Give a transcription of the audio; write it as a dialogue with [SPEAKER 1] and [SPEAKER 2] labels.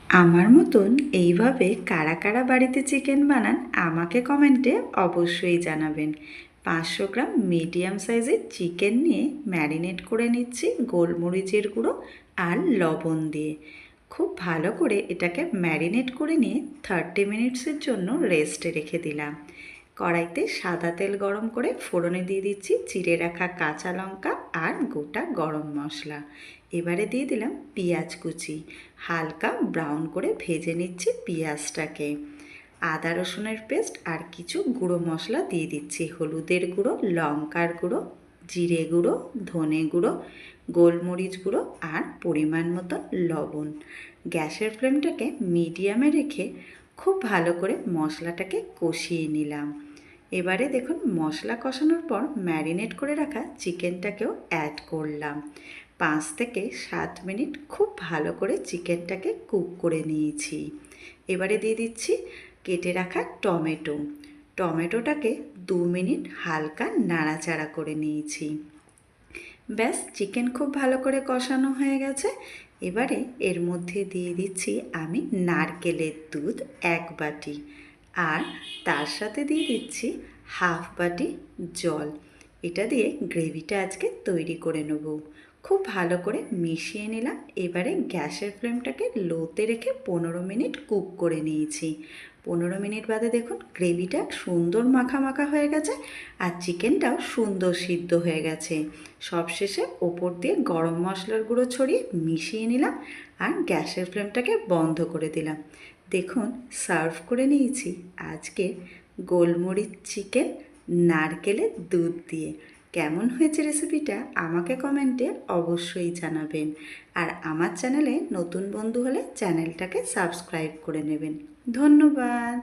[SPEAKER 1] আমার মতন এইভাবে কারা কারা বাড়িতে চিকেন বানান আমাকে কমেন্টে অবশ্যই জানাবেন। 500 গ্রাম মিডিয়াম সাইজের চিকেন নিয়ে ম্যারিনেট করে নিচ্ছি গোলমরিচের গুঁড়ো আর লবণ দিয়ে। খুব ভালো করে এটাকে ম্যারিনেট করে নিয়ে 30 মিনিটসের জন্য রেস্টে রেখে দিলাম। কড়াইতে সাদা তেল গরম করে ফোড়নে দিয়ে দিচ্ছি চিড়ে রাখা কাঁচা লঙ্কা আর গোটা গরম মশলা। এবারে দিয়ে দিলাম পেঁয়াজ কুচি, হালকা ব্রাউন করে ভেজে নিচ্ছি পেঁয়াজটাকে। আদা রসুনের পেস্ট আর কিছু গুঁড়ো মশলা দিয়ে দিচ্ছি, হলুদের গুঁড়ো, লঙ্কার গুঁড়ো, জিরে গুঁড়ো, ধনে গুঁড়ো, গোলমরিচ গুঁড়ো আর পরিমাণ মতো লবণ। গ্যাসের ফ্লেমটাকে মিডিয়ামে রেখে খুব ভালো করে মশলাটাকে কষিয়ে নিলাম। এবারে দেখুন মশলা কষানোর পর ম্যারিনেট করে রাখা চিকেনটাকেও অ্যাড করলাম। 5 থেকে 7 মিনিট খুব ভালো করে চিকেনটাকে কুক করে নিয়েছি। এবারে দিয়ে দিচ্ছি কেটে রাখা টমেটোটাকে 2 মিনিট হালকা নাড়াচাড়া করে নিয়েছি। ব্যাস, চিকেন খুব ভালো করে কষানো হয়ে গেছে। এবারে এর মধ্যে দিয়ে দিচ্ছি আমি নারকেলের দুধ 1 বাটি, আর তার সাথে দিয়ে দিচ্ছি 1/2 বাটি জল। এটা দিয়ে গ্রেভিটা আজকে তৈরি করে নেব। খুব ভালো করে মিশিয়ে নিলাম। এবারে গ্যাসের ফ্লেমটাকে লোতে রেখে 15 মিনিট কুক করে নিয়েছি। 15 মিনিট বাদে দেখুন গ্রেভিটা সুন্দর মাখা মাখা হয়ে গেছে আর চিকেনটাও সুন্দর সিদ্ধ হয়ে গেছে। সবশেষে ওপর দিয়ে গরম মশলার গুঁড়ো ছড়িয়ে মিশিয়ে নিলাম আর গ্যাসের ফ্লেমটাকে বন্ধ করে দিলাম। দেখুন সার্ভ করে নিয়েছি আজকে গোলমরিচ চিকেন নারকেলের দুধ দিয়ে। কেমন হয়েছে রেসিপিটা আমাকে কমেন্টে অবশ্যই জানাবেন। আর আমার চ্যানেলে নতুন বন্ধু হলে চ্যানেলটাকে সাবস্ক্রাইব করে নেবেন। ধন্যবাদ।